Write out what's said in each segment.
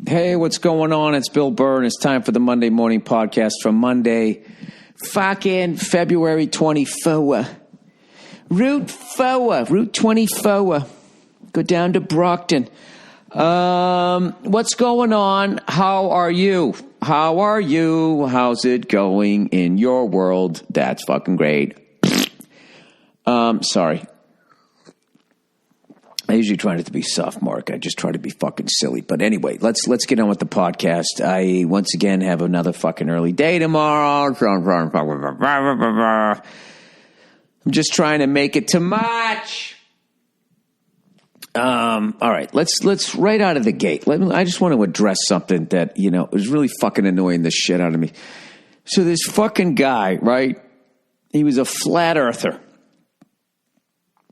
Hey, what's going on? It's Bill Burr, and it's time for the Monday morning podcast from Monday, fucking February 24. Route 24. Go down to Brockton. What's going on? How are you? How's it going in your world? That's fucking great. Sorry. I usually try not to be sophomore. I just try to be fucking silly. But anyway, let's get on with the podcast. I, once again, have another fucking early day tomorrow. I'm just trying to make it to March. All right, let's right out of the gate. I just want to address something that, is really fucking annoying the shit out of me. So this fucking guy, right? He was a flat earther.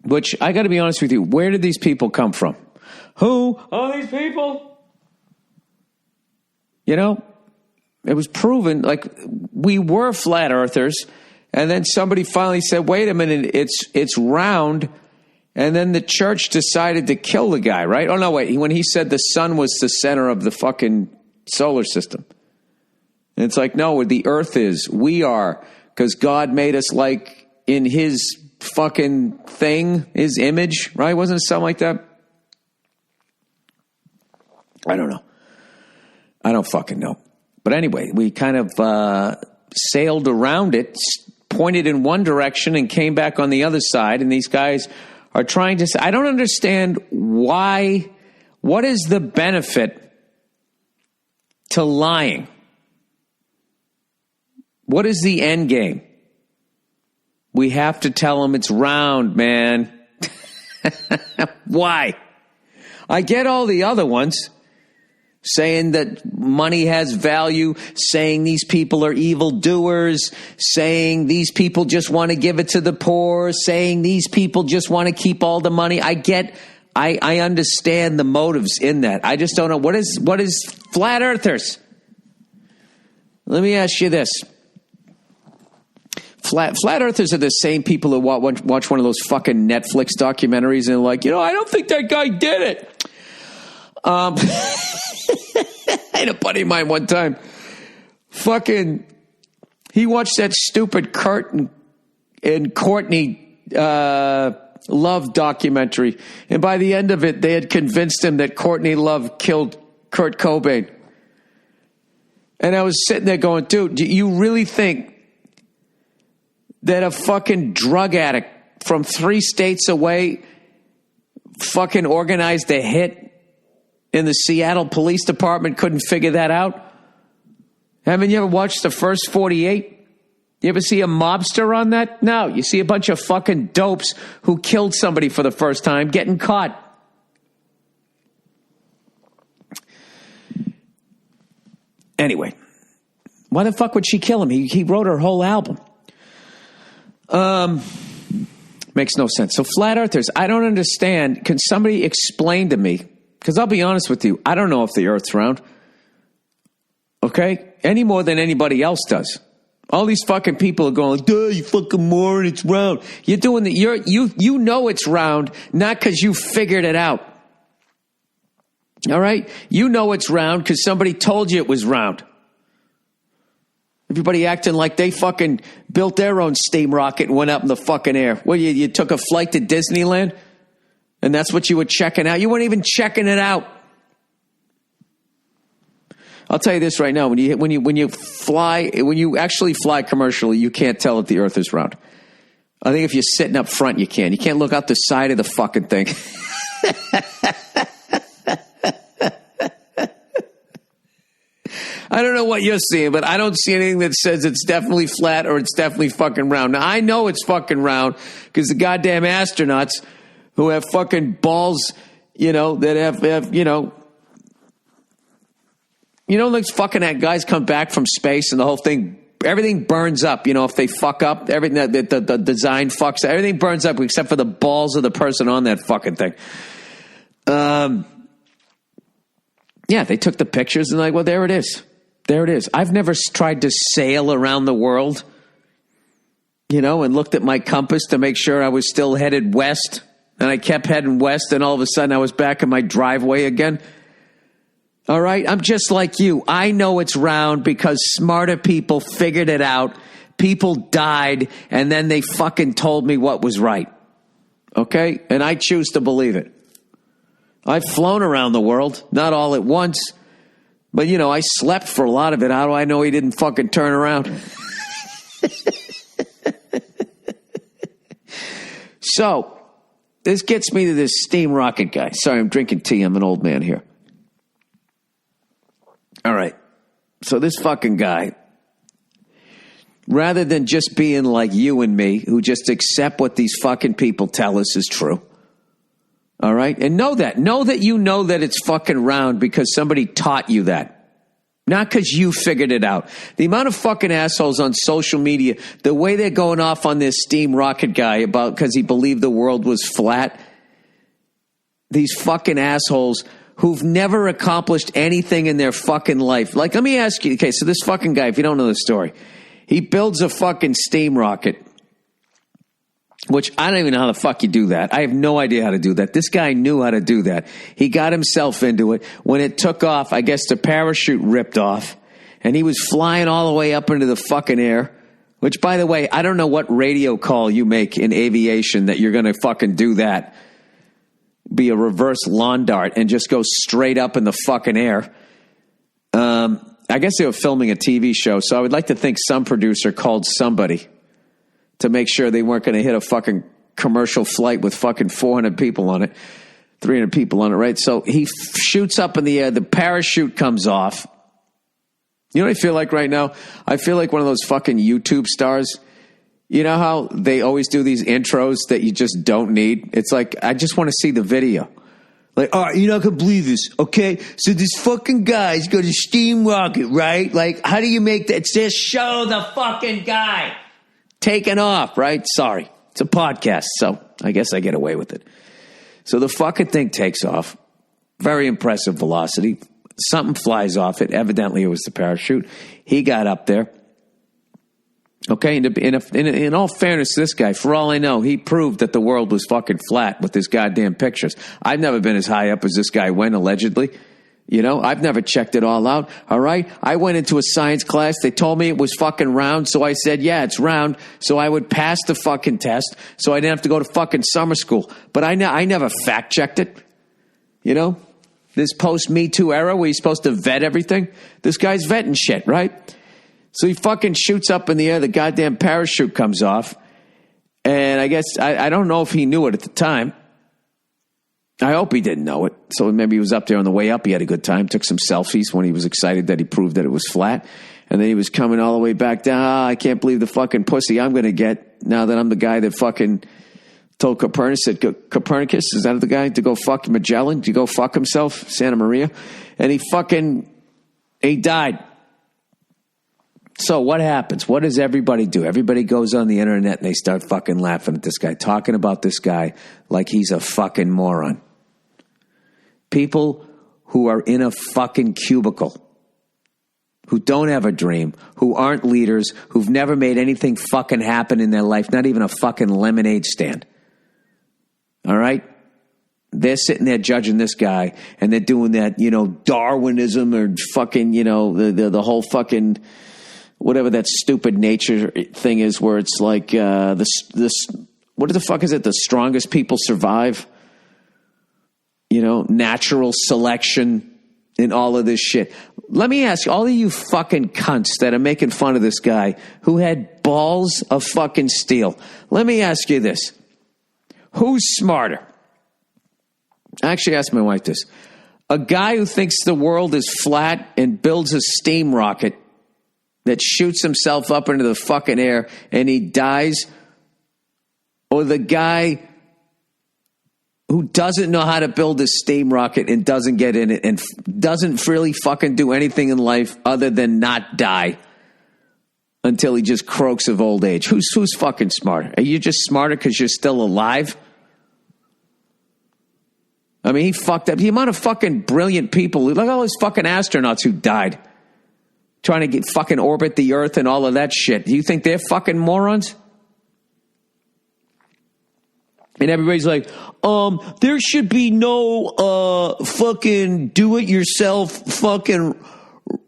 Which, I got to be honest with you, where did these people come from? Who are these people? It was proven, like, we were flat earthers, and then somebody finally said, wait a minute, it's round, and then the church decided to kill the guy, right? Oh, no, wait, when he said the sun was the center of the fucking solar system. And it's like, no, the earth is, we are, because God made us like in his fucking thing, his image, right? Wasn't it something like that? I don't know. I don't fucking know. But anyway, we kind of sailed around it, pointed in one direction and came back on the other side. And these guys are trying to say, I don't understand why, what is the benefit to lying? What is the end game? We have to tell them it's round, man. Why? I get all the other ones saying that money has value, saying these people are evildoers, saying these people just want to give it to the poor, saying these people just want to keep all the money. I understand the motives in that. I just don't know. What is flat earthers? Let me ask you this. Flat earthers are the same people who watch one of those fucking Netflix documentaries and they're like, I don't think that guy did it. I had a buddy of mine one time. He watched that stupid Kurt and Courtney Love documentary. And by the end of it, they had convinced him that Courtney Love killed Kurt Cobain. And I was sitting there going, dude, do you really think that a fucking drug addict from 3 states away fucking organized a hit in the Seattle Police Department couldn't figure that out? Haven't you ever watched the first 48? You ever see a mobster on that? No, you see a bunch of fucking dopes who killed somebody for the first time getting caught. Anyway, why the fuck would she kill him? He wrote her whole album. Makes no sense. So flat earthers, I don't understand. Can somebody explain to me? Because I'll be honest with you, I don't know if the earth's round. Okay? Any more than anybody else does. All these fucking people are going like, duh, you fucking moron, it's round. You're doing you know it's round, not because you figured it out. All right? You know it's round because somebody told you it was round. Everybody acting like they fucking built their own steam rocket and went up in the fucking air. Well, you took a flight to Disneyland, and that's what you were checking out. You weren't even checking it out. I'll tell you this right now: when you actually fly commercially, you can't tell if the Earth is round. I think if you're sitting up front, you can. You can't look out the side of the fucking thing. I don't know what you're seeing, but I don't see anything that says it's definitely flat or it's definitely fucking round. Now, I know it's fucking round because the goddamn astronauts who have fucking balls, that have like fucking guys come back from space and the whole thing, everything burns up. If they fuck up, everything, the design fucks, everything burns up except for the balls of the person on that fucking thing. Yeah, they took the pictures and like, well, there it is. There it is. I've never tried to sail around the world, and looked at my compass to make sure I was still headed west. And I kept heading west, and all of a sudden I was back in my driveway again. All right? I'm just like you. I know it's round because smarter people figured it out. People died, and then they fucking told me what was right. Okay? And I choose to believe it. I've flown around the world, not all at once, but, I slept for a lot of it. How do I know he didn't fucking turn around? So, this gets me to this steam rocket guy. Sorry, I'm drinking tea. I'm an old man here. All right. So this fucking guy, rather than just being like you and me, who just accept what these fucking people tell us is true. All right? And know that you know that it's fucking round because somebody taught you that. Not because you figured it out. The amount of fucking assholes on social media, the way they're going off on this steam rocket guy about because he believed the world was flat. These fucking assholes who've never accomplished anything in their fucking life. Like, let me ask you, okay, so this fucking guy, if you don't know the story, he builds a fucking steam rocket, which I don't even know how the fuck you do that. I have no idea how to do that. This guy knew how to do that. He got himself into it. When it took off, I guess the parachute ripped off, and he was flying all the way up into the fucking air, which, by the way, I don't know what radio call you make in aviation that you're going to fucking do that. Be a reverse lawn dart and just go straight up in the fucking air. I guess they were filming a TV show, so I would like to think some producer called somebody to make sure they weren't going to hit a fucking commercial flight with fucking 400 people on it, 300 people on it, right? So he shoots up in the air, the parachute comes off. You know what I feel like right now? I feel like one of those fucking YouTube stars. You know how they always do these intros that you just don't need? It's like, I just want to see the video. Like, all right, you're not going to believe this, okay? So this fucking guy's got a steam rocket, right? Like, how do you make that? Just show the fucking guy taking off, right? Sorry. It's a podcast, so I guess I get away with it. So the fucking thing takes off. Very impressive velocity. Something flies off it. Evidently, it was the parachute. He got up there. Okay, in all fairness to this guy, for all I know, he proved that the world was fucking flat with his goddamn pictures. I've never been as high up as this guy went, allegedly. I've never checked it all out, all right? I went into a science class. They told me it was fucking round, so I said, yeah, it's round, so I would pass the fucking test, so I didn't have to go to fucking summer school. But I never fact-checked it, This post-Me Too era where you're supposed to vet everything. This guy's vetting shit, right? So he fucking shoots up in the air. The goddamn parachute comes off. And I guess, I don't know if he knew it at the time. I hope he didn't know it. So maybe he was up there on the way up. He had a good time. Took some selfies when he was excited that he proved that it was flat. And then he was coming all the way back down. I can't believe the fucking pussy I'm going to get now that I'm the guy that fucking told Copernicus, is that the guy, to go fuck Magellan, to go fuck himself, Santa Maria? And he died. So what happens? What does everybody do? Everybody goes on the internet and they start fucking laughing at this guy, talking about this guy like he's a fucking moron. People who are in a fucking cubicle, who don't have a dream, who aren't leaders, who've never made anything fucking happen in their life, not even a fucking lemonade stand. All right? They're sitting there judging this guy, and they're doing that, Darwinism or fucking, the whole fucking whatever that stupid nature thing is, where it's like this. What the fuck is it? The strongest people survive. Natural selection and all of this shit. Let me ask all of you fucking cunts that are making fun of this guy who had balls of fucking steel. Let me ask you this: who's smarter? I actually asked my wife this. A guy who thinks the world is flat and builds a steam rocket that shoots himself up into the fucking air and he dies, or the guy who doesn't know how to build a steam rocket and doesn't get in it and doesn't really fucking do anything in life other than not die until he just croaks of old age? Who's fucking smarter? Are you just smarter because you're still alive? I mean, he fucked up. The amount of fucking brilliant people, look at all those fucking astronauts who died trying to get fucking orbit the earth and all of that shit. Do you think they're fucking morons? And everybody's like, there should be no fucking do-it-yourself fucking,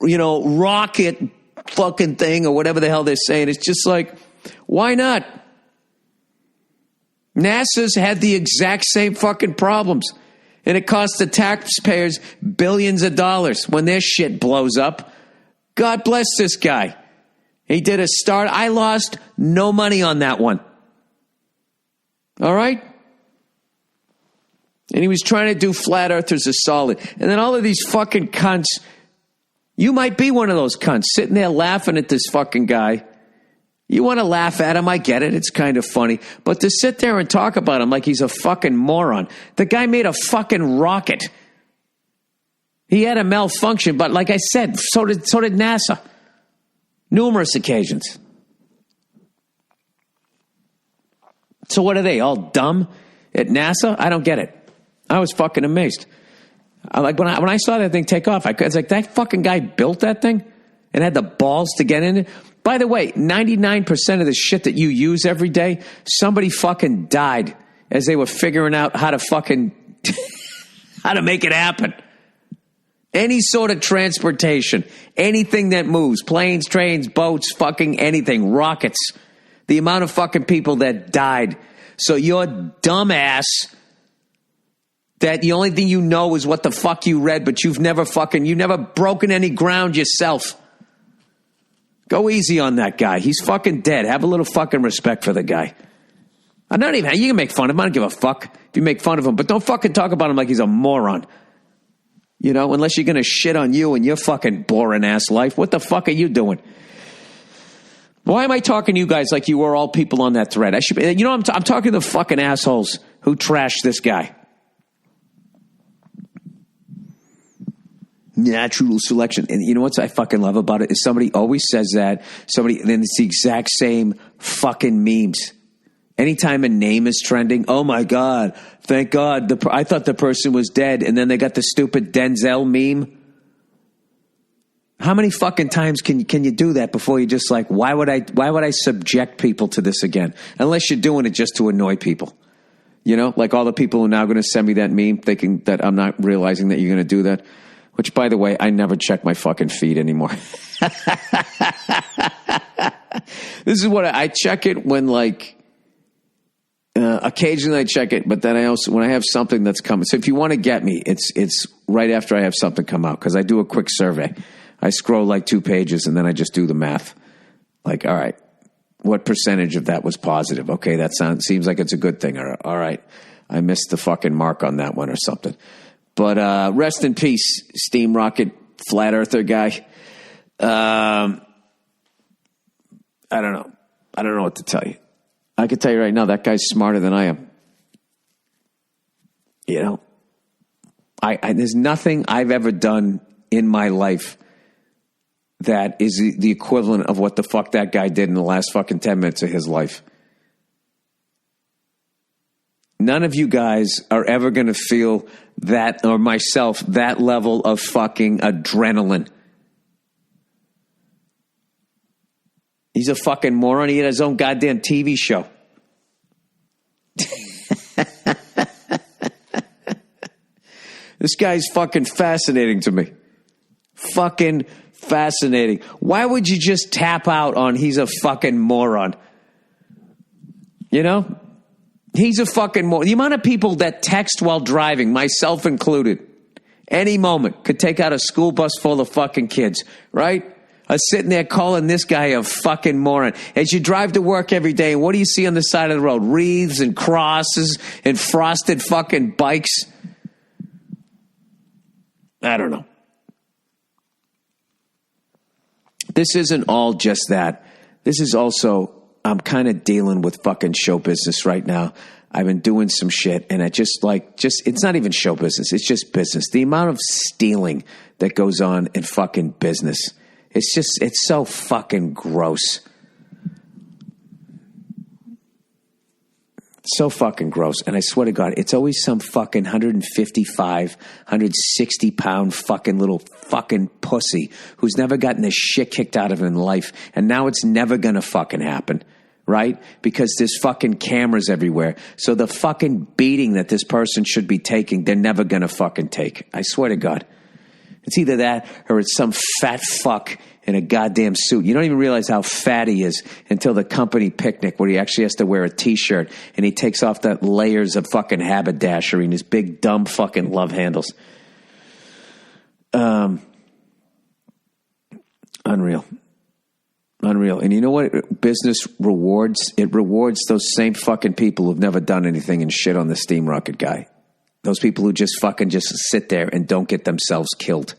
rocket fucking thing or whatever the hell they're saying. It's just like, why not? NASA's had the exact same fucking problems. And it costs the taxpayers billions of dollars when their shit blows up. God bless this guy. He did a start. I lost no money on that one. All right? And he was trying to do flat earthers a solid. And then all of these fucking cunts, you might be one of those cunts sitting there laughing at this fucking guy. You want to laugh at him, I get it. It's kind of funny. But to sit there and talk about him like he's a fucking moron. The guy made a fucking rocket. He had a malfunction, but like I said, so did NASA. Numerous occasions. So what are they, all dumb at NASA? I don't get it. I was fucking amazed. When I saw that thing take off, I was like, that fucking guy built that thing and had the balls to get in it. By the way, 99% of the shit that you use every day, somebody fucking died as they were figuring out how to fucking, how to make it happen. Any sort of transportation, anything that moves, planes, trains, boats, fucking anything, rockets. The amount of fucking people that died. So your dumbass, that the only thing you know is what the fuck you read, but you've never broken any ground yourself. Go easy on that guy. He's fucking dead. Have a little fucking respect for the guy. You can make fun of him. I don't give a fuck if you make fun of him, but don't fucking talk about him like he's a moron. Unless you're going to shit on you and your fucking boring ass life. What the fuck are you doing? Why am I talking to you guys like you were all people on that thread? I'm talking to the fucking assholes who trashed this guy. Natural selection. And you know what I fucking love about it is somebody always says that. Then it's the exact same fucking memes. Anytime a name is trending, oh my God, thank God. I thought the person was dead. And then they got the stupid Denzel meme. How many fucking times can you do that before you're just like, why would I subject people to this again? Unless you're doing it just to annoy people. Like all the people who are now going to send me that meme thinking that I'm not realizing that you're going to do that. Which, by the way, I never check my fucking feed anymore. This is what I check it when, occasionally I check it, but then I also, when I have something that's coming. So if you want to get me, it's right after I have something come out, because I do a quick survey. I scroll 2 pages and then I just do the math. All right, what percentage of that was positive? Okay, that seems like it's a good thing. Or, all right, I missed the fucking mark on that one or something. But rest in peace, steam rocket flat earther guy. I don't know. I don't know what to tell you. I can tell you right now, that guy's smarter than I am. There's nothing I've ever done in my life that is the equivalent of what the fuck that guy did in the last fucking 10 minutes of his life. None of you guys are ever going to feel that, or myself, that level of fucking adrenaline. He's a fucking moron. He had his own goddamn TV show. This guy's fucking fascinating to me. Fucking fascinating. Why would you just tap out on he's a fucking moron? He's a fucking moron. The amount of people that text while driving, myself included, any moment could take out a school bus full of fucking kids, right? are sitting there calling this guy a fucking moron. As you drive to work every day, what do you see on the side of the road? Wreaths and crosses and frosted fucking bikes. I don't know. This isn't all just that. This is also, I'm kind of dealing with fucking show business right now. I've been doing some shit, and it's not even show business. It's just business. The amount of stealing that goes on in fucking business. It's so fucking gross. So fucking gross. And I swear to God, it's always some fucking 155, 160 pound fucking little fucking pussy who's never gotten the shit kicked out of him in life. And now it's never going to fucking happen. right? Because there's fucking cameras everywhere. So the fucking beating that this person should be taking, they're never going to fucking take. I swear to God. It's either that or it's some fat fuck in a goddamn suit. You don't even realize how fat he is until the company picnic where he actually has to wear a T-shirt and he takes off the layers of fucking haberdashery and his big dumb fucking love handles. Unreal. And you know what business rewards? It rewards those same fucking people who've never done anything and shit on the steam rocket guy. Those people who just sit there and don't get themselves killed.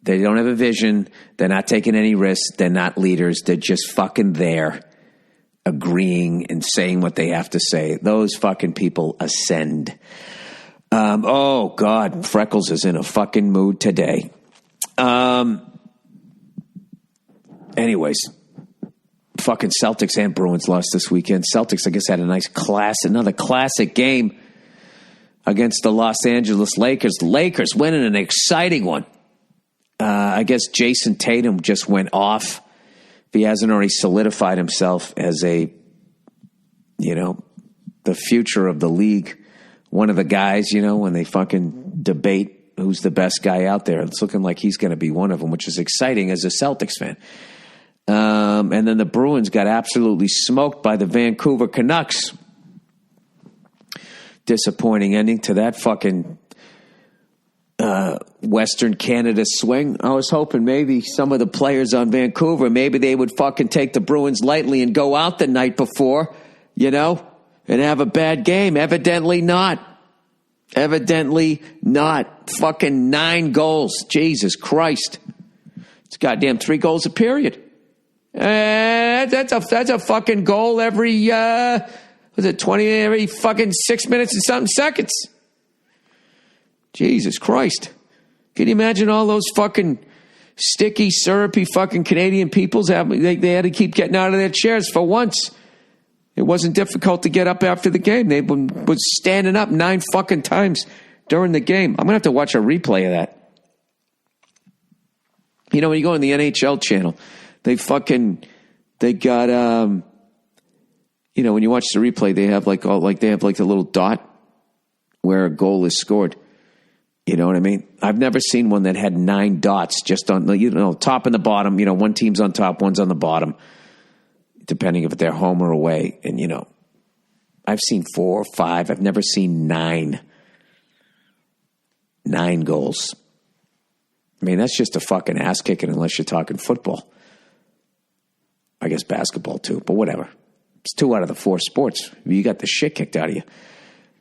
They don't have a vision. They're not taking any risks. They're not leaders. They're just fucking there agreeing and saying what they have to say. Those fucking people ascend. Oh, God. Freckles is in a fucking mood today. Anyways, fucking Celtics and Bruins lost this weekend. Celtics, I guess, had another classic game against the Los Angeles Lakers. The Lakers winning an exciting one. I guess Jason Tatum just went off. If he hasn't already solidified himself as the future of the league. One of the guys, when they fucking debate who's the best guy out there, it's looking like he's going to be one of them, which is exciting as a Celtics fan. And then the Bruins got absolutely smoked by the Vancouver Canucks. Disappointing ending to that fucking Western Canada swing. I was hoping maybe some of the players on Vancouver, maybe they would fucking take the Bruins lightly and go out the night before, and have a bad game. Evidently not. Fucking 9 goals. Jesus Christ. It's goddamn 3 goals a period. That's a fucking goal every, every fucking 6 minutes and something seconds. Jesus Christ. Can you imagine all those fucking sticky, syrupy fucking Canadian peoples? They had to keep getting out of their chairs for once. It wasn't difficult to get up after the game. They was standing up 9 fucking times during the game. I'm going to have to watch a replay of that. When you go on the NHL channel, they got, when you watch the replay, they have the little dot where a goal is scored. You know what I mean? I've never seen one that had 9 dots just on, top and the bottom. One team's on top, one's on the bottom, depending if they're home or away. And, I've seen 4 or 5. I've never seen 9. 9 goals. I mean, that's just a fucking ass kicking unless you're talking football. I guess basketball too, but whatever. It's 2 out of the 4 sports. You got the shit kicked out of you.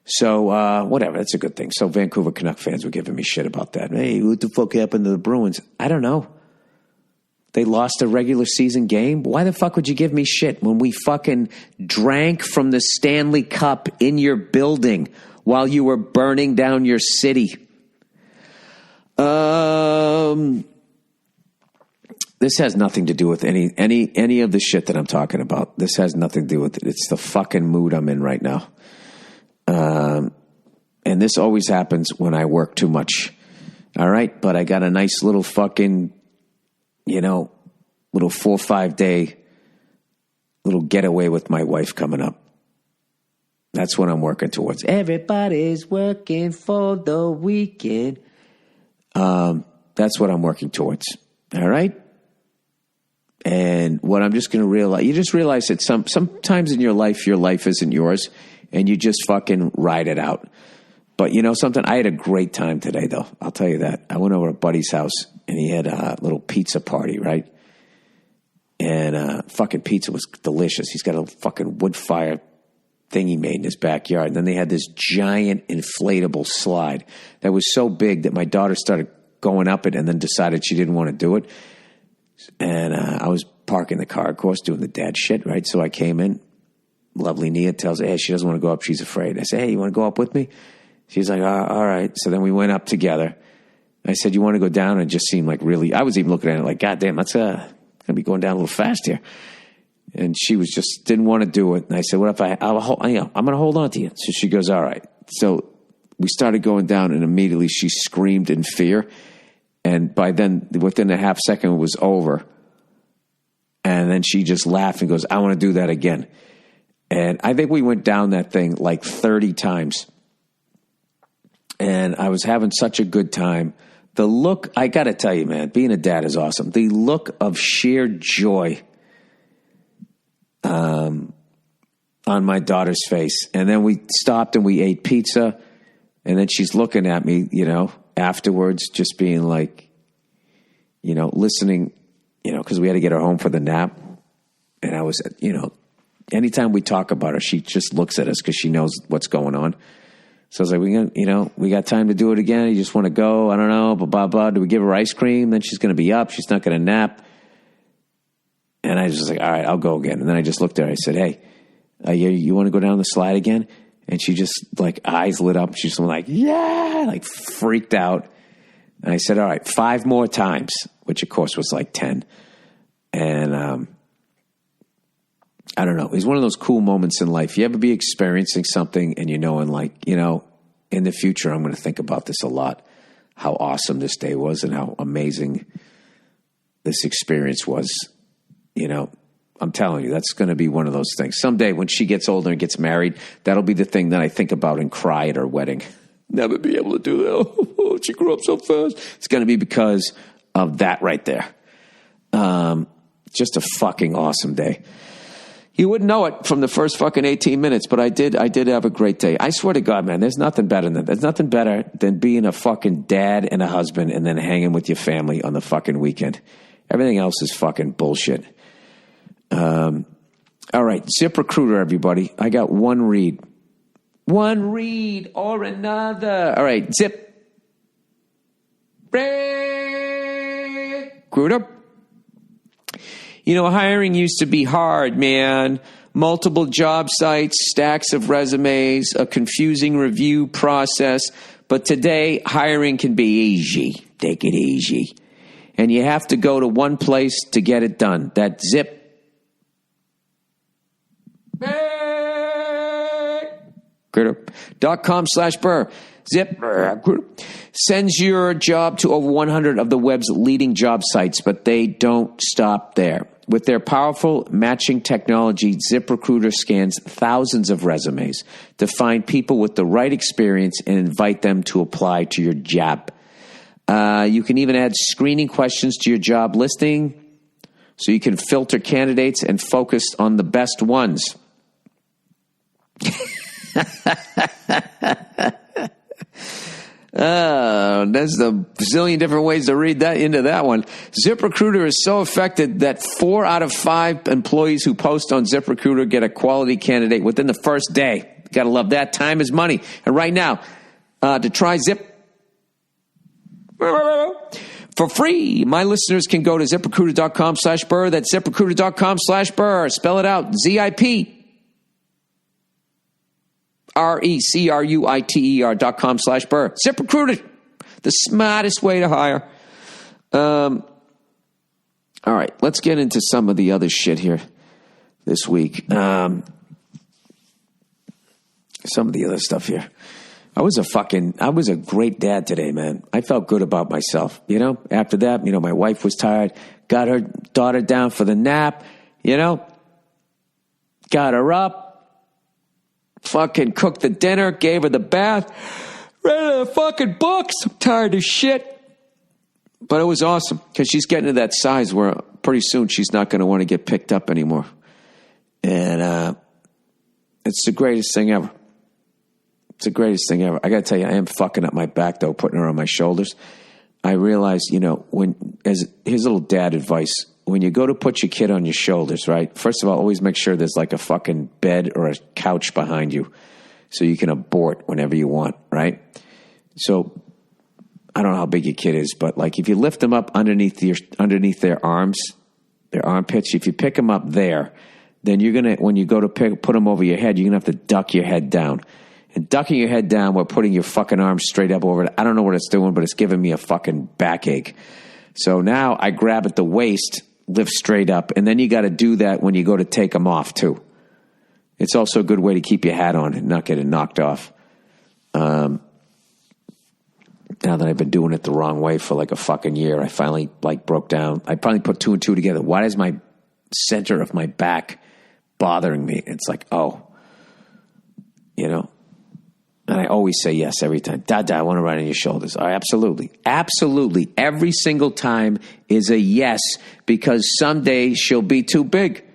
So, whatever. That's a good thing. So Vancouver Canuck fans were giving me shit about that. Hey, what the fuck happened to the Bruins? I don't know. They lost a regular season game. Why the fuck would you give me shit when we fucking drank from the Stanley Cup in your building while you were burning down your city? This has nothing to do with any of the shit that I'm talking about. This has nothing to do with it. It's the fucking mood I'm in right now. And this always happens when I work too much. All right. But I got a nice little fucking, little 4 or 5 day little getaway with my wife coming up. That's what I'm working towards. Everybody's working for the weekend. That's what I'm working towards. All right. And what I'm just going to realize, you just realize that sometimes in your life isn't yours and you just fucking ride it out. But something, I had a great time today though. I'll tell you that. I went over to a buddy's house and he had a little pizza party, right? And fucking pizza was delicious. He's got a fucking wood fire thing he made in his backyard. And then they had this giant inflatable slide that was so big that my daughter started going up it and then decided she didn't want to do it. And I was parking the car, of course, doing the dad shit, right? So I came in. Lovely Nia tells her, hey, she doesn't want to go up. She's afraid. I say, hey, you want to go up with me? She's like, all right. So then we went up together. I said, you want to go down? And it just seemed like really, I was even looking at it like, God damn, that's going to be going down a little fast here. And she was just, didn't want to do it. And I said, what if I'm going to hold on to you. So she goes, all right. So we started going down and immediately she screamed in fear. And by then, within a half second, it was over. And then she just laughed and goes, I want to do that again. And I think we went down that thing like 30 times. And I was having such a good time. The look, I got to tell you, man, being a dad is awesome. The look of sheer joy on my daughter's face. And then we stopped and we ate pizza. And then she's looking at me, afterwards, just being like, listening, because we had to get her home for the nap. And I was, anytime we talk about her, she just looks at us because she knows what's going on. So I was like, we got time to do it again. You just want to go? I don't know, blah, blah, blah. Do we give her ice cream? Then she's going to be up. She's not going to nap. And I was just like, all right, I'll go again. And then I just looked at her. I said, hey, you want to go down the slide again? And she just like eyes lit up. She's like, yeah, like freaked out. And I said, all right, 5 more times, which of course was like 10. And I don't know. It's one of those cool moments in life. You ever be experiencing something and in the future, I'm going to think about this a lot, how awesome this day was and how amazing this experience was. I'm telling you, that's going to be one of those things. Someday when she gets older and gets married, that'll be the thing that I think about and cry at her wedding. Never be able to do that. Oh, she grew up so fast. It's going to be because of that right there. Just a fucking awesome day. You wouldn't know it from the first fucking 18 minutes, but I did have a great day. I swear to God, man, there's nothing better than that. There's nothing better than being a fucking dad and a husband and then hanging with your family on the fucking weekend. Everything else is fucking bullshit. All right, ZipRecruiter, everybody. I got one read. One read or another. All right, ZipRecruiter. Hiring used to be hard, man. Multiple job sites, stacks of resumes, a confusing review process. But today, hiring can be easy. Take it easy. And you have to go to one place to get it done. That's ZipRecruiter.com/Burr. ZipRecruiter sends your job to over 100 of the web's leading job sites, but they don't stop there. With their powerful matching technology, ZipRecruiter scans thousands of resumes to find people with the right experience and invite them to apply to your job. You can even add screening questions to your job listing so you can filter candidates and focus on the best ones. There's a zillion different ways to read that into that one. ZipRecruiter is so effective that 4 out of 5 employees who post on ZipRecruiter get a quality candidate within the first day. Gotta love that. Time is money. And right now, to try Zip for free, my listeners can go to ZipRecruiter.com/Burr. That's ZipRecruiter.com/Burr. Spell it out. ZipRecruiter.com/Burr. ZipRecruiter, the smartest way to hire. All right, let's get into some of the other shit here this week. Some of the other stuff here. I was a great dad today, man. I felt good about myself. After that, my wife was tired, got her daughter down for the nap, got her up, fucking cooked the dinner, gave her the bath, read the fucking books. I'm tired of shit. But it was awesome because she's getting to that size where pretty soon she's not going to want to get picked up anymore. And it's the greatest thing ever. It's the greatest thing ever. I got to tell you, I am fucking up my back, though, putting her on my shoulders. I realized, here's a little dad advice. When you go to put your kid on your shoulders, right? First of all, always make sure there's like a fucking bed or a couch behind you so you can abort whenever you want, right? So I don't know how big your kid is, but like if you lift them up underneath their arms, their armpits, if you pick them up there, then you're going to, when you go to put them over your head, you're going to have to duck your head down. And ducking your head down while putting your fucking arms straight up over it, I don't know what it's doing, but it's giving me a fucking backache. So now I grab at the waist, lift straight up, and then you got to do that when you go to take them off too. It's also a good way to keep your hat on and not get it knocked off. Now that I've been doing it the wrong way for like a fucking year, I finally like broke down. I finally put 2 and 2 together. Why does my center of my back bothering me. It's like, oh, you know. And I always say yes every time. Dada, I want to ride on your shoulders. Oh, absolutely. Absolutely. Every single time is a yes, because someday she'll be too big.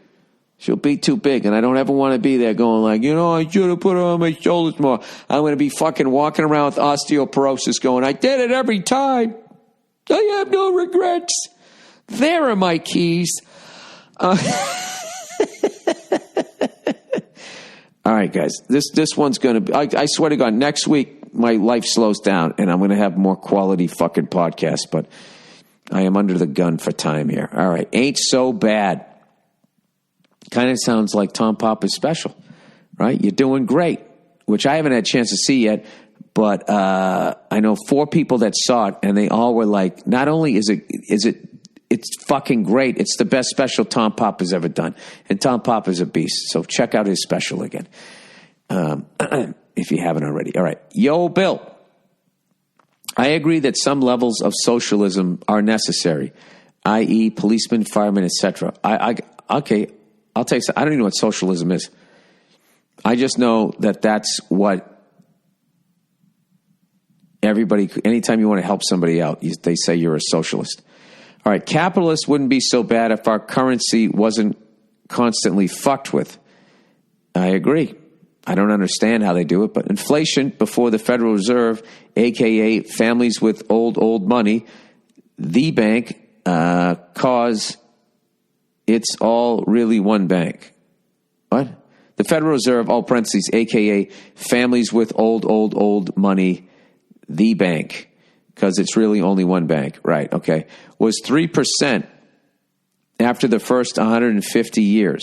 She'll be too big, and I don't ever want to be there going like, I should have put her on my shoulders more. I'm going to be fucking walking around with osteoporosis going, I did it every time. I have no regrets. There are my keys. All right, guys, this one's going to be, I swear to God, next week my life slows down, and I'm going to have more quality fucking podcasts, but I am under the gun for time here. All right, ain't so bad. Kind of sounds like Tom Papa's special, right? You're doing great, which I haven't had a chance to see yet, but I know 4 people that saw it, and they all were like, not only is it's fucking great, it's the best special Tom Papa's ever done. And Tom Papa's a beast, so check out his special again, if you haven't already. All right. Yo, Bill. I agree that some levels of socialism are necessary, i.e. policemen, firemen, etc. Okay. I'll tell you something. I don't even know what socialism is. I just know that that's what everybody, anytime you want to help somebody out, they say you're a socialist. All right, capitalists wouldn't be so bad if our currency wasn't constantly fucked with. I agree. I don't understand how they do it, but inflation before the Federal Reserve, a.k.a. families with old money, the bank, cause... It's all really one bank. What? The Federal Reserve, all parentheses, a.k.a. families with old money, the bank, because it's really only one bank. Right, okay. Was 3% after the first 150 years.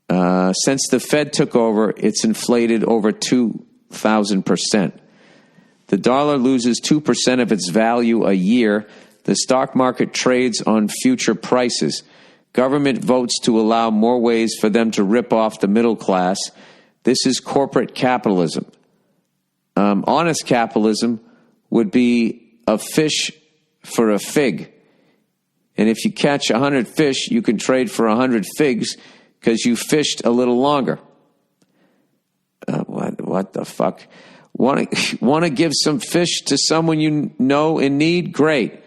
Since the Fed took over, it's inflated over 2,000%. The dollar loses 2% of its value a year. The stock market trades on future prices. Government votes to allow more ways for them to rip off the middle class. This is corporate capitalism. Honest capitalism would be a fish for a fig. And if you catch 100 fish, you can trade for 100 figs because you fished a little longer. What the fuck? Want to give some fish to someone you know in need? Great.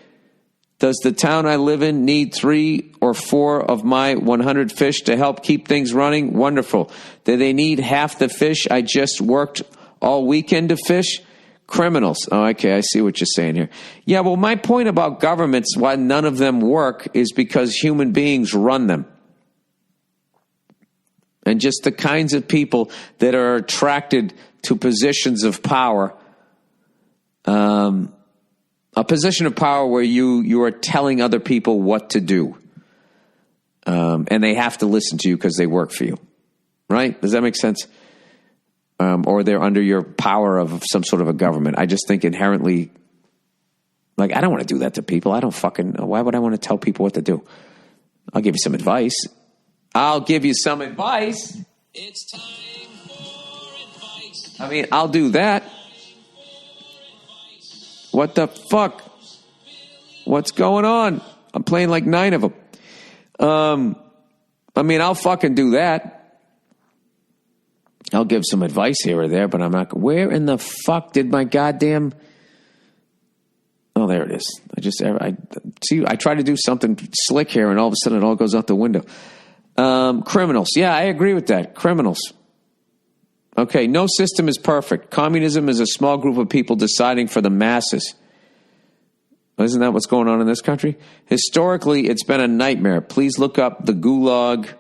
Does the town I live in need 3 or 4 of my 100 fish to help keep things running? Wonderful. Do they need half the fish I just worked all weekend to fish? Criminals. Oh, okay, I see what you're saying here. Yeah, well, my point about governments, why none of them work, is because human beings run them. And just the kinds of people that are attracted to positions of power, a position of power where you are telling other people what to do. And they have to listen to you because they work for you. Right? Does that make sense? Or they're under your power of some sort of a government. I just think inherently, like, I don't want to do that to people. I don't fucking, why would I want to tell people what to do? I'll give you some advice. It's time for advice. I mean, I'll do that. What the fuck? What's going on? I'm playing like 9 of them. I mean, I'll fucking do that. I'll give some advice here or there, but I'm not. Where in the fuck did my goddamn... Oh, there it is. I try to do something slick here, and all of a sudden it all goes out the window. Criminals. Yeah, I agree with that. Criminals. Okay, no system is perfect. Communism is a small group of people deciding for the masses. Isn't that what's going on in this country? Historically, it's been a nightmare. Please look up the Gulag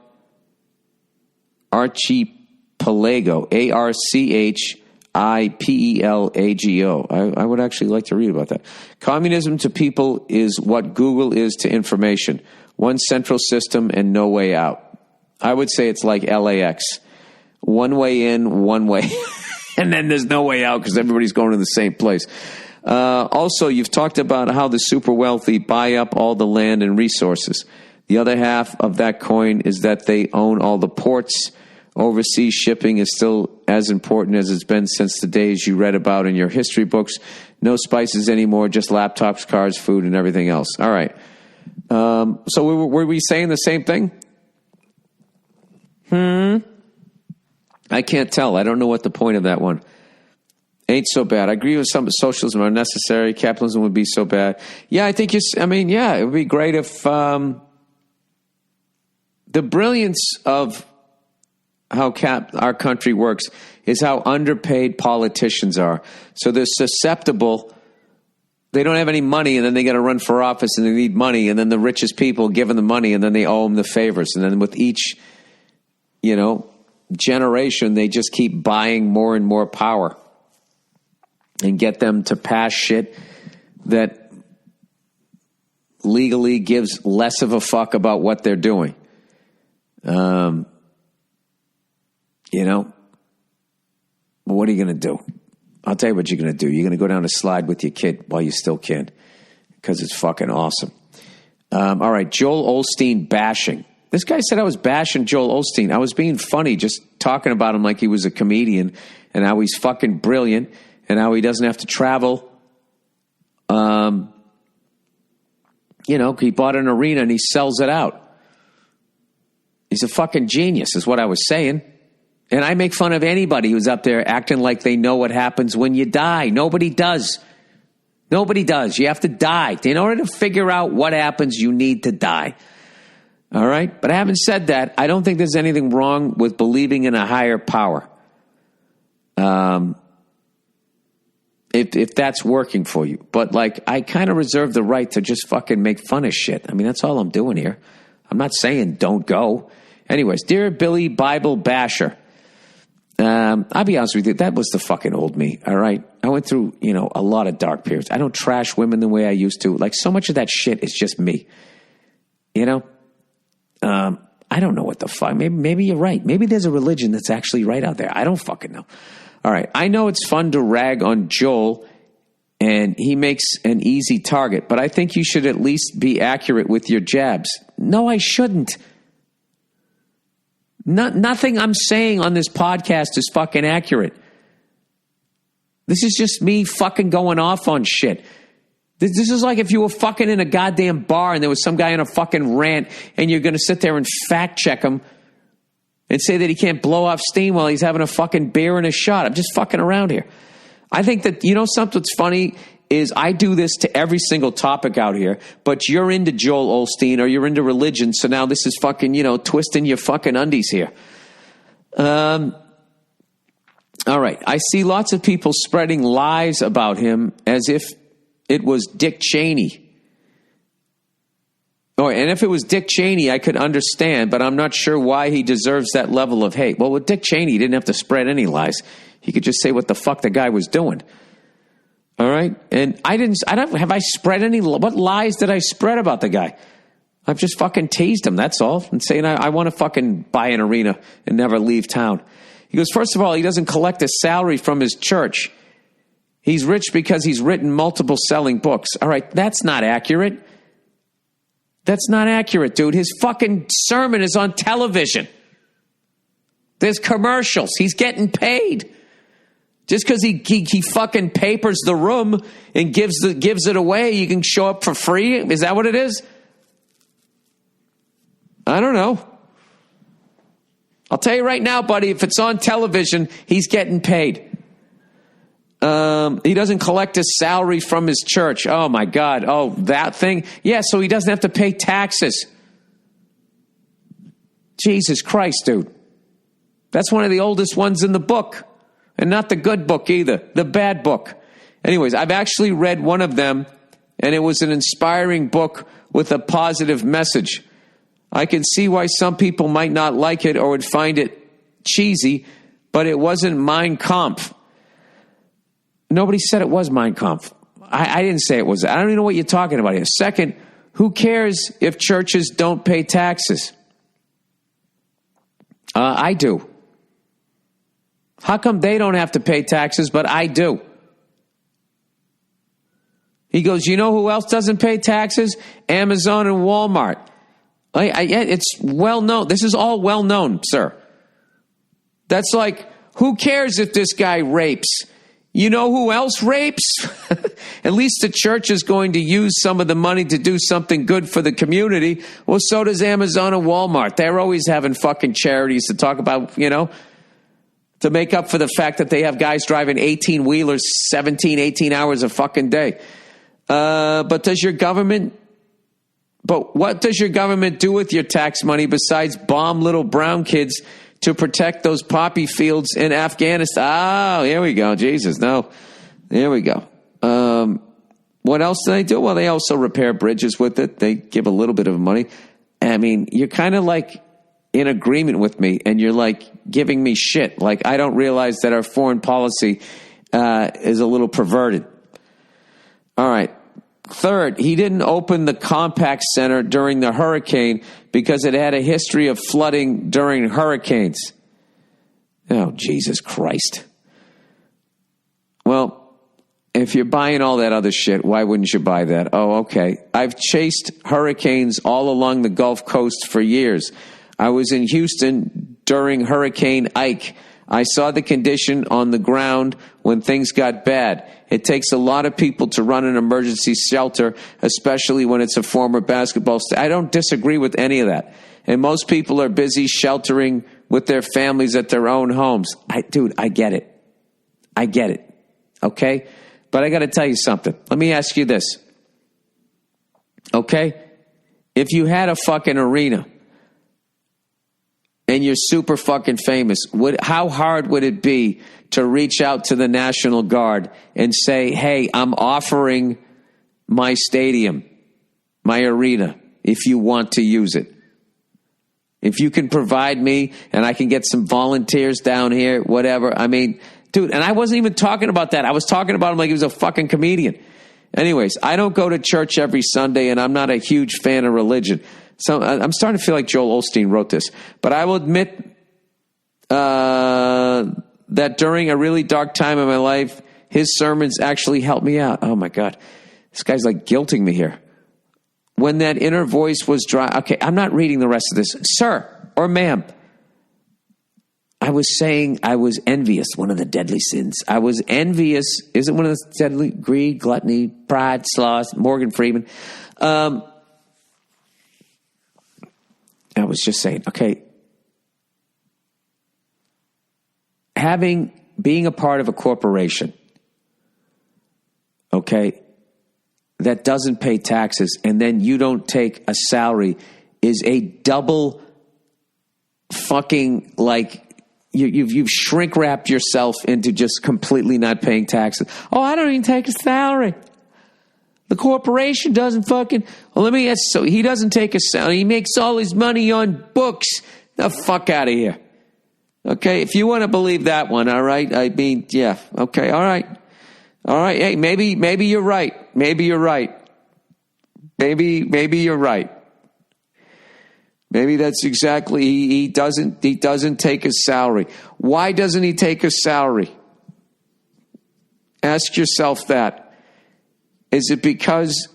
Archipelago, Archipelago. I would actually like to read about that. Communism to people is what Google is to information. One central system and no way out. I would say it's like LAX. One way in, one way, and then there's no way out because everybody's going to the same place. Also, you've talked about how the super wealthy buy up all the land and resources. The other half of that coin is that they own all the ports. Overseas shipping is still as important as it's been since the days you read about in your history books. No spices anymore, just laptops, cars, food, and everything else. All right. So were we saying the same thing? I can't tell. I don't know what the point of that one. Ain't so bad. I agree with some socialism are necessary. Capitalism would be so bad. Yeah, I think it would be great if the brilliance of how our country works is how underpaid politicians are. So they're susceptible. They don't have any money, and then they got to run for office, and they need money, and then the richest people give them the money, and then they owe them the favors. And then with each, generation, they just keep buying more and more power and get them to pass shit that legally gives less of a fuck about what they're doing. What are you going to do? I'll tell you what you're going to do. You're going to go down a slide with your kid while you still can, because it's fucking awesome. All right, Joel Olsteen bashing. This guy said I was bashing Joel Olsteen. I was being funny, just talking about him like he was a comedian and how he's fucking brilliant and how he doesn't have to travel. He bought an arena and he sells it out. He's a fucking genius is what I was saying. And I make fun of anybody who's up there acting like they know what happens when you die. Nobody does. Nobody does. You have to die. In order to figure out what happens, you need to die. All right? But having said that, I don't think there's anything wrong with believing in a higher power. If that's working for you. But, I kind of reserve the right to just fucking make fun of shit. I mean, that's all I'm doing here. I'm not saying don't go. Anyways, dear Billy Bible Basher. I'll be honest with you, that was the fucking old me, all right? I went through, a lot of dark periods. I don't trash women the way I used to. So much of that shit is just me. I don't know what the fuck. Maybe you're right. Maybe there's a religion that's actually right out there. I don't fucking know. All right, I know it's fun to rag on Joel, and he makes an easy target, but I think you should at least be accurate with your jabs. No, I shouldn't. Nothing I'm saying on this podcast is fucking accurate. This is just me fucking going off on shit. This is like if you were fucking in a goddamn bar and there was some guy on a fucking rant and you're going to sit there and fact check him and say that he can't blow off steam while he's having a fucking beer and a shot. I'm just fucking around here. I think that, something that's funny is I do this to every single topic out here, but you're into Joel Olsteen or you're into religion, so now this is fucking, twisting your fucking undies here. All right, I see lots of people spreading lies about him as if it was Dick Cheney. Oh, and if it was Dick Cheney, I could understand, but I'm not sure why he deserves that level of hate. Well, with Dick Cheney, he didn't have to spread any lies. He could just say what the fuck the guy was doing. All right? And have I spread what lies did I spread about the guy? I've just fucking teased him, that's all. And saying I want to fucking buy an arena and never leave town. He goes, first of all, he doesn't collect a salary from his church. He's rich because he's written multiple selling books. All right, that's not accurate. That's not accurate, dude. His fucking sermon is on television. There's commercials. He's getting paid. Just because he fucking papers the room and gives it away, you can show up for free? Is that what it is? I don't know. I'll tell you right now, buddy, if it's on television, he's getting paid. He doesn't collect his salary from his church. Oh, my God. Oh, that thing? Yeah, so he doesn't have to pay taxes. Jesus Christ, dude. That's one of the oldest ones in the book. And not the good book either, the bad book. Anyways, I've actually read one of them, and it was an inspiring book with a positive message. I can see why some people might not like it or would find it cheesy, but it wasn't Mein Kampf. Nobody said it was Mein Kampf. I didn't say it was. I don't even know what you're talking about here. Second, who cares if churches don't pay taxes? I do. How come they don't have to pay taxes, but I do? He goes, you know who else doesn't pay taxes? Amazon and Walmart. It's well known. This is all well known, sir. That's like, who cares if this guy rapes You know who else rapes? At least the church is going to use some of the money to do something good for the community. Well, so does Amazon and Walmart. They're always having fucking charities to talk about, to make up for the fact that they have guys driving 18-wheelers 17, 18 hours a fucking day. But what does your government do with your tax money besides bomb little brown kids to protect those poppy fields in Afghanistan? Oh, here we go. Jesus, no. There we go. What else do they do? Well, they also repair bridges with it. They give a little bit of money. I mean, you're kind of like in agreement with me, and you're like giving me shit. Like, I don't realize that our foreign policy is a little perverted. All right. Third, he didn't open the Compaq Center during the hurricane because it had a history of flooding during hurricanes. Oh, Jesus Christ. Well, if you're buying all that other shit, why wouldn't you buy that? Oh, okay. I've chased hurricanes all along the Gulf Coast for years. I was in Houston during Hurricane Ike. I saw the condition on the ground when things got bad. It takes a lot of people to run an emergency shelter, especially when it's a former basketball I don't disagree with any of that. And most people are busy sheltering with their families at their own homes. I get it. I get it. Okay? But I got to tell you something. Let me ask you this. Okay? If you had a fucking arena and you're super fucking famous, how hard would it be to reach out to the National Guard and say, hey, I'm offering my stadium, my arena, if you want to use it? If you can provide me and I can get some volunteers down here, whatever. I mean, dude, and I wasn't even talking about that. I was talking about him like he was a fucking comedian. Anyways, I don't go to church every Sunday, and I'm not a huge fan of religion. So I'm starting to feel like Joel Olsteen wrote this. But I will admit that during a really dark time in my life, his sermons actually helped me out. Oh, my God. This guy's like guilting me here. When that inner voice was dry. Okay, I'm not reading the rest of this. Sir or ma'am, I was saying I was envious, one of the deadly sins. I was envious. Is it one of the deadly? Greed, gluttony, pride, sloth, Morgan Freeman. I was just saying, okay, being a part of a corporation, okay, that doesn't pay taxes and then you don't take a salary is a double fucking, like, you've shrink wrapped yourself into just completely not paying taxes. Oh, I don't even take a salary. The corporation doesn't fucking, well, let me ask, so he doesn't take a salary. He makes all his money on books. The fuck out of here. Okay, if you want to believe that one, all right? I mean, yeah, okay, all right. All right, hey, maybe you're right. Maybe you're right. Maybe you're right. Maybe that's exactly, he doesn't take a salary. Why doesn't he take a salary? Ask yourself that. Is it because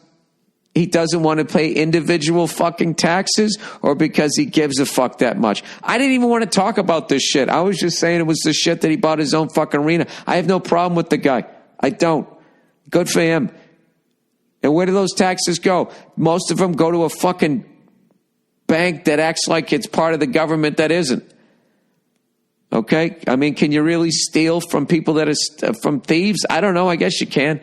he doesn't want to pay individual fucking taxes, or because he gives a fuck that much? I didn't even want to talk about this shit. I was just saying it was the shit that he bought his own fucking arena. I have no problem with the guy. I don't. Good for him. And where do those taxes go? Most of them go to a fucking bank that acts like it's part of the government that isn't. Okay? I mean, can you really steal from people that are from thieves? I don't know. I guess you can.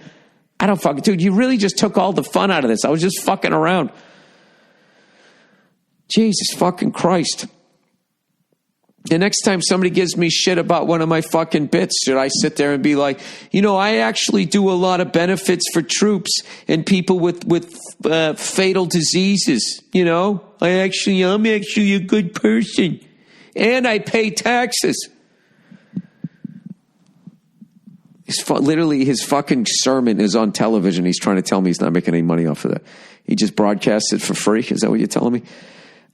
I don't fucking... Dude, you really just took all the fun out of this. I was just fucking around. Jesus fucking Christ. The next time somebody gives me shit about one of my fucking bits, should I sit there and be like, I actually do a lot of benefits for troops and people with fatal diseases, I'm actually a good person. And I pay taxes. Literally, his fucking sermon is on television. He's trying to tell me he's not making any money off of that. He just broadcasts it for free. Is that what you're telling me?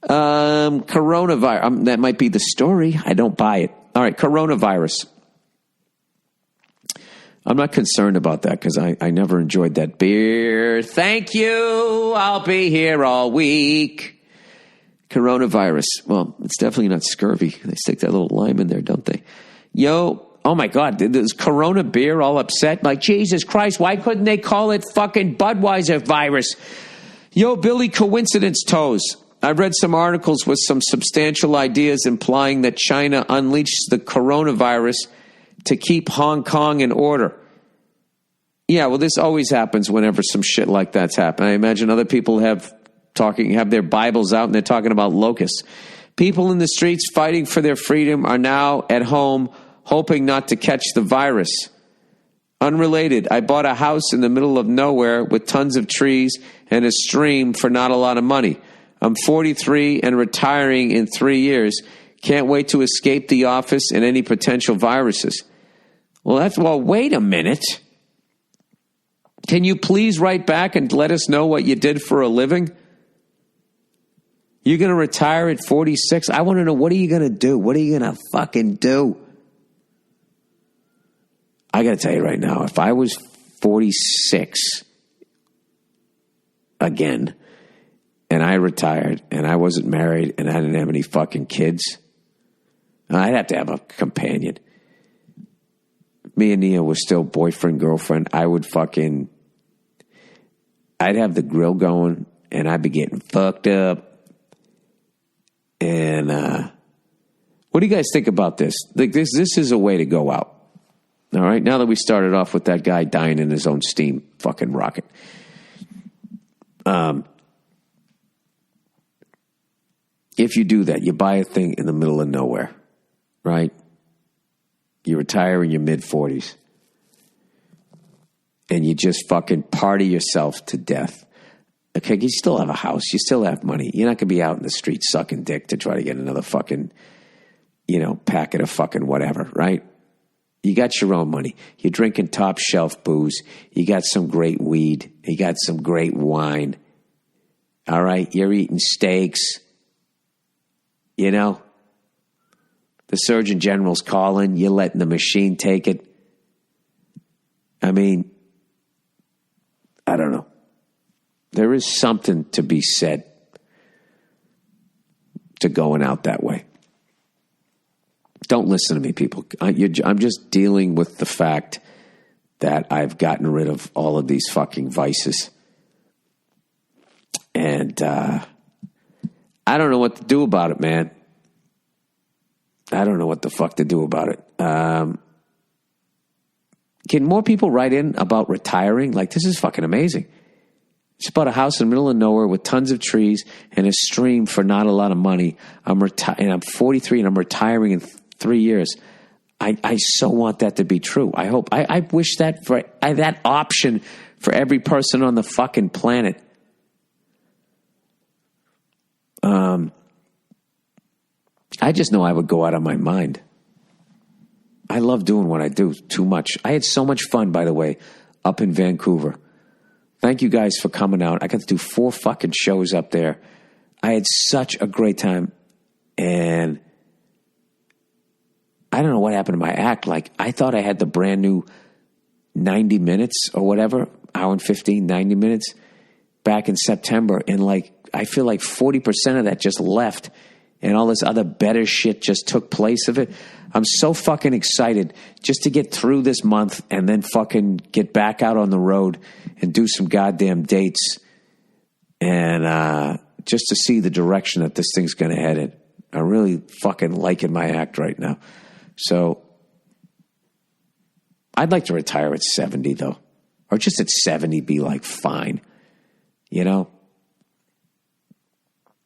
Coronavirus. That might be the story. I don't buy it. All right, coronavirus. I'm not concerned about that because I never enjoyed that beer. Thank you. I'll be here all week. Coronavirus. Well, it's definitely not scurvy. They stick that little lime in there, don't they? Oh my God, there's Corona beer all upset. Like, Jesus Christ, why couldn't they call it fucking Budweiser virus? Yo, Billy Coincidence Toes. I've read some articles with some substantial ideas implying that China unleashed the coronavirus to keep Hong Kong in order. Yeah, well, this always happens whenever some shit like that's happened. I imagine other people have their Bibles out and they're talking about locusts. People in the streets fighting for their freedom are now at home hoping not to catch the virus. Unrelated, I bought a house in the middle of nowhere with tons of trees and a stream for not a lot of money. I'm 43 and retiring in 3 years. Can't wait to escape the office and any potential viruses. Well, wait a minute. Can you please write back and let us know what you did for a living? You're going to retire at 46? I want to know, what are you going to do? What are you going to fucking do? I got to tell you right now, if I was 46 again, and I retired, and I wasn't married, and I didn't have any fucking kids, I'd have to have a companion. Me and Nia were still boyfriend, girlfriend. I'd have the grill going, and I'd be getting fucked up. And what do you guys think about this? Like, this is a way to go out. All right, now that we started off with that guy dying in his own steam fucking rocket. If you do that, you buy a thing in the middle of nowhere, right? You retire in your mid-40s. And you just fucking party yourself to death. Okay, you still have a house. You still have money. You're not going to be out in the street sucking dick to try to get another fucking, packet of fucking whatever, right? You got your own money. You're drinking top shelf booze. You got some great weed. You got some great wine. All right? You're eating steaks. The Surgeon General's calling. You're letting the machine take it. I mean, I don't know. There is something to be said to going out that way. Don't listen to me, people. I'm just dealing with the fact that I've gotten rid of all of these fucking vices. And I don't know what to do about it, man. I don't know what the fuck to do about it. Can more people write in about retiring? Like, this is fucking amazing. Just bought a house in the middle of nowhere with tons of trees and a stream for not a lot of money. I'm 43 and I'm retiring in 3 years. I so want that to be true. I wish that for that option for every person on the fucking planet. I just know I would go out of my mind. I love doing what I do too much. I had so much fun, by the way, up in Vancouver. Thank you guys for coming out. I got to do 4 fucking shows up there. I had such a great time. And I don't know what happened to my act. Like, I thought I had the brand new 90 minutes or whatever, hour and 15, 90 minutes back in September. And I feel like 40% of that just left. And all this other better shit just took place of it. I'm so fucking excited just to get through this month and then fucking get back out on the road and do some goddamn dates and just to see the direction that this thing's going to head in. I'm really fucking liking my act right now. So I'd like to retire at 70 though, or just at 70 be fine,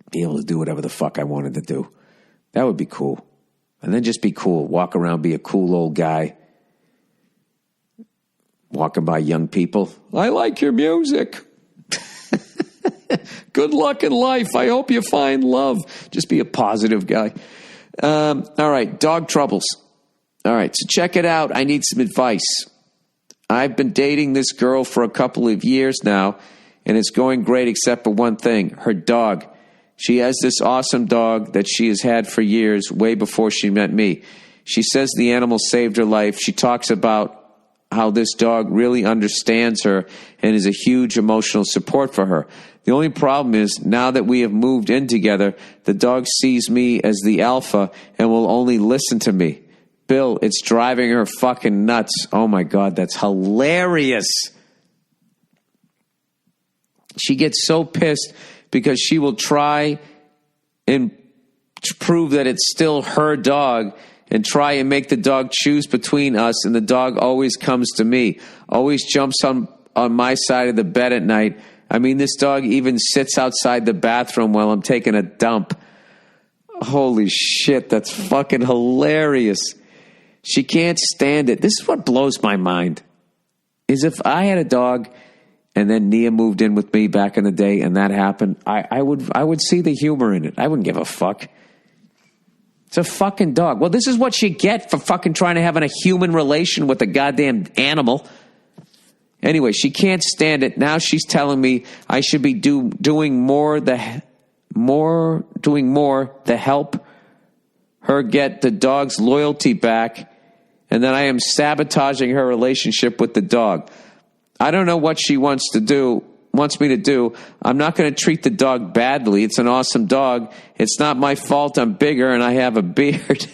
be able to do whatever the fuck I wanted to do. That would be cool. And then just be cool. Walk around, be a cool old guy. Walking by young people. I like your music. Good luck in life. I hope you find love. Just be a positive guy. All right, dog troubles. All right, so check it out. I need some advice. I've been dating this girl for a couple of years now, and it's going great except for one thing, her dog. She has this awesome dog that she has had for years, way before she met me. She says the animal saved her life. She talks about how this dog really understands her and is a huge emotional support for her. The only problem is, now that we have moved in together, the dog sees me as the alpha and will only listen to me. Bill, it's driving her fucking nuts. Oh my God, that's hilarious. She gets so pissed because she will try and prove that it's still her dog and try and make the dog choose between us, and the dog always comes to me, always jumps on my side of the bed at night. I mean, this dog even sits outside the bathroom while I'm taking a dump. Holy shit, that's fucking hilarious. She can't stand it. This is what blows my mind, is if I had a dog and then Nia moved in with me back in the day and that happened, I would see the humor in it. I wouldn't give a fuck. It's a fucking dog. Well, this is what you get for fucking trying to have a human relation with a goddamn animal. Anyway, she can't stand it. Now she's telling me I should be doing more to help her get the dog's loyalty back, and that I am sabotaging her relationship with the dog. I don't know what she wants me to do. I'm not going to treat the dog badly. It's an awesome dog. It's not my fault I'm bigger and I have a beard.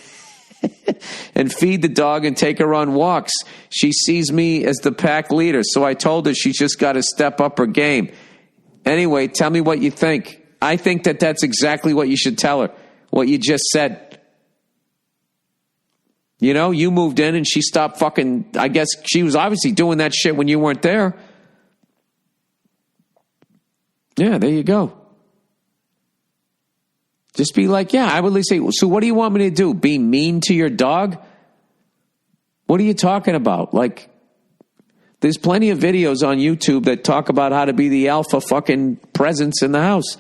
And feed the dog and take her on walks. She sees me as the pack leader, so I told her she's just got to step up her game. Anyway, tell me what you think. I think that that's exactly what you should tell her, what you just said. You know, you moved in and she stopped fucking, I guess she was obviously doing that shit when you weren't there. Yeah, there you go. Just be like, yeah, I would say, so what do you want me to do? Be mean to your dog? What are you talking about? Like, there's plenty of videos on YouTube that talk about how to be the alpha fucking presence in the house.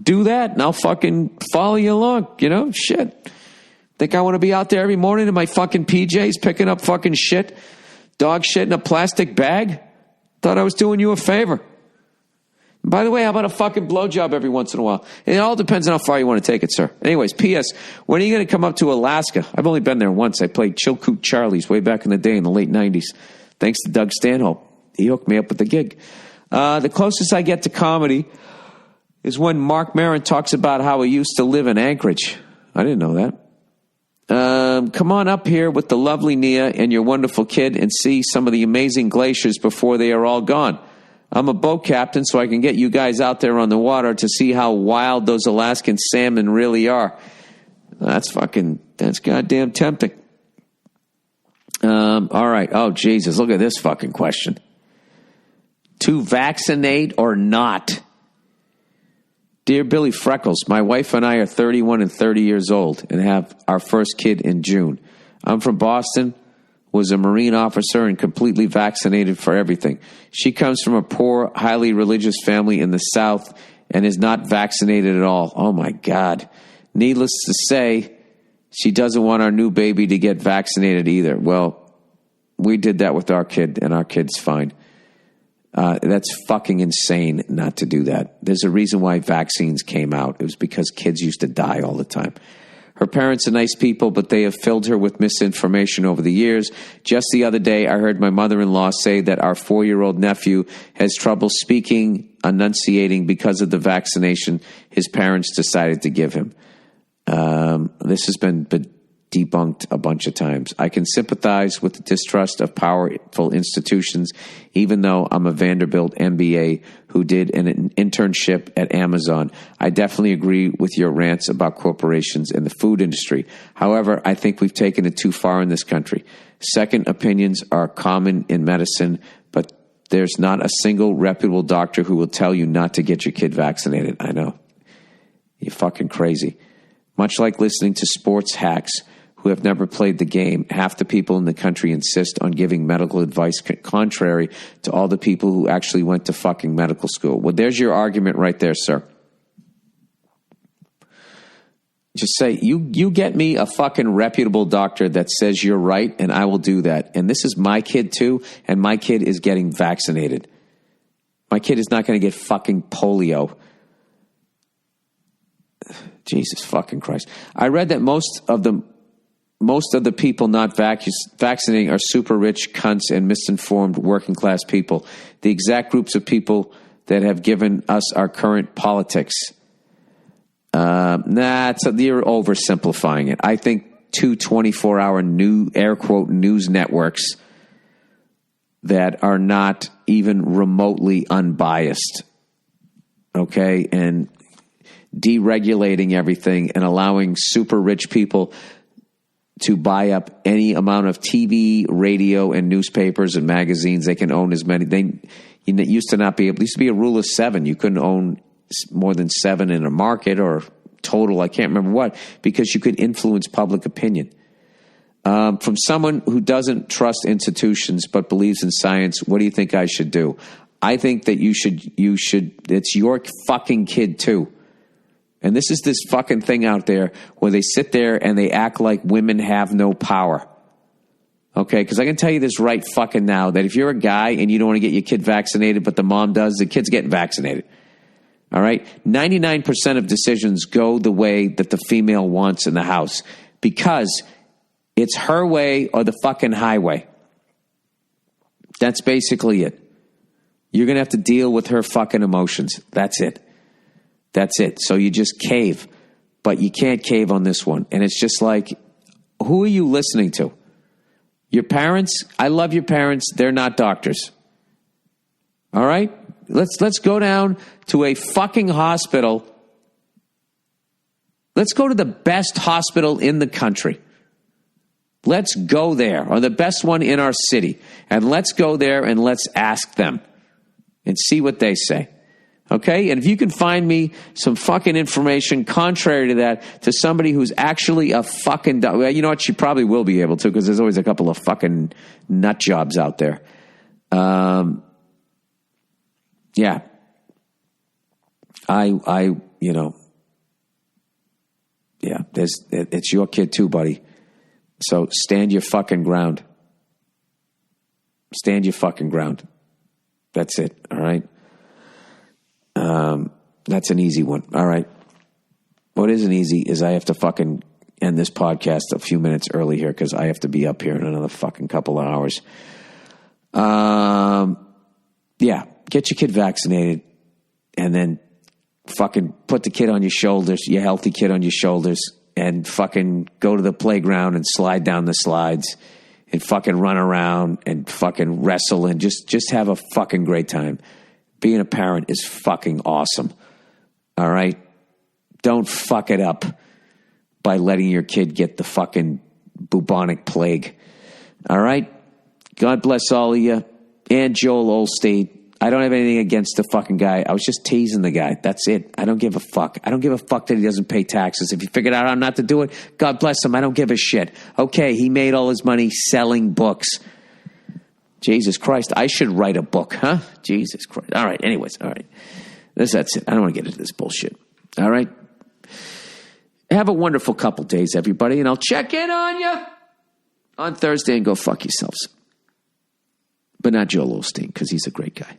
Do that and I'll fucking follow you along, you know? Shit. Think I want to be out there every morning in my fucking PJs picking up fucking shit, dog shit in a plastic bag? Thought I was doing you a favor. By the way, how about a fucking blowjob every once in a while? It all depends on how far you want to take it, sir. Anyways, P.S. When are you going to come up to Alaska? I've only been there once. I played Chilkoot Charlie's way back in the day in the late 90s. Thanks to Doug Stanhope. He hooked me up with the gig. The closest I get to comedy is when Mark Maron talks about how he used to live in Anchorage. I didn't know that. Come on up here with the lovely Nia and your wonderful kid and see some of the amazing glaciers before they are all gone. I'm a boat captain, so I can get you guys out there on the water to see how wild those Alaskan salmon really are. That's goddamn tempting. All right. Oh, Jesus. Look at this fucking question. To vaccinate or not? Dear Billy Freckles, my wife and I are 31 and 30 years old and have our first kid in June. I'm from Boston, was a Marine officer and completely vaccinated for everything. She comes from a poor, highly religious family in the South and is not vaccinated at all. Oh, my God. Needless to say, she doesn't want our new baby to get vaccinated either. Well, we did that with our kid, and our kid's fine. That's fucking insane not to do that. There's a reason why vaccines came out. It was because kids used to die all the time. Her parents are nice people, but they have filled her with misinformation over the years. Just the other day, I heard my mother-in-law say that our 4-year-old nephew has trouble speaking, enunciating because of the vaccination his parents decided to give him. This has been debunked a bunch of times. I can sympathize with the distrust of powerful institutions, even though I'm a Vanderbilt MBA who did an internship at Amazon. I definitely agree with your rants about corporations and the food industry. However, I think we've taken it too far in this country. Second opinions are common in medicine, but there's not a single reputable doctor who will tell you not to get your kid vaccinated. I know. You're fucking crazy. Much like listening to sports hacks who have never played the game, half the people in the country insist on giving medical advice contrary to all the people who actually went to fucking medical school. Well, there's your argument right there, sir. Just say, you get me a fucking reputable doctor that says you're right, and I will do that. And this is my kid too, and my kid is getting vaccinated. My kid is not going to get fucking polio. Jesus fucking Christ. I read that most of the people not vaccinating are super rich cunts and misinformed working class people. The exact groups of people that have given us our current politics. You're oversimplifying it. I think two 24-hour new, air quote, news networks that are not even remotely unbiased, okay, and deregulating everything and allowing super rich people to buy up any amount of TV, radio, and newspapers and magazines. They can own as many. It used to not be able. It used to be a rule of 7. You couldn't own more than 7 in a market or total. I can't remember what, because you could influence public opinion. From someone who doesn't trust institutions but believes in science, what do you think I should do? I think that you should. It's your fucking kid too. And this is this fucking thing out there where they sit there and they act like women have no power. Okay, because I can tell you this right fucking now, that if you're a guy and you don't want to get your kid vaccinated, but the mom does, the kid's getting vaccinated. All right? 99% of decisions go the way that the female wants in the house, because it's her way or the fucking highway. That's basically it. You're going to have to deal with her fucking emotions. That's it. That's it. So you just cave, but you can't cave on this one. And it's just like, who are you listening to? Your parents? I love your parents. They're not doctors. All right? Let's go down to a fucking hospital. Let's go to the best hospital in the country. Let's go there, or the best one in our city. And let's go there and let's ask them and see what they say. Okay? And if you can find me some fucking information contrary to that, to somebody who's actually a fucking... Well, you know what? She probably will be able to, because there's always a couple of fucking nut jobs out there. Yeah. Yeah, it's your kid too, buddy. So stand your fucking ground. Stand your fucking ground. That's it, all right? That's an easy one. All right. What isn't easy is I have to fucking end this podcast a few minutes early here, because I have to be up here in another fucking couple of hours. Yeah, get your kid vaccinated, and then fucking put the kid on your shoulders, your healthy kid on your shoulders, and fucking go to the playground and slide down the slides and fucking run around and fucking wrestle and just have a fucking great time. Being a parent is fucking awesome. All right? Don't fuck it up by letting your kid get the fucking bubonic plague. All right? God bless all of you. And Joel Olsteen. I don't have anything against the fucking guy. I was just teasing the guy. That's it. I don't give a fuck. I don't give a fuck that he doesn't pay taxes. If he figured out how not to do it, God bless him. I don't give a shit. Okay, he made all his money selling books. Jesus Christ, I should write a book, huh? Jesus Christ. All right, anyways, all right. That's it. I don't want to get into this bullshit. All right? Have a wonderful couple days, everybody, and I'll check in on you on Thursday, and go fuck yourselves. But not Joel Olsteen, because he's a great guy.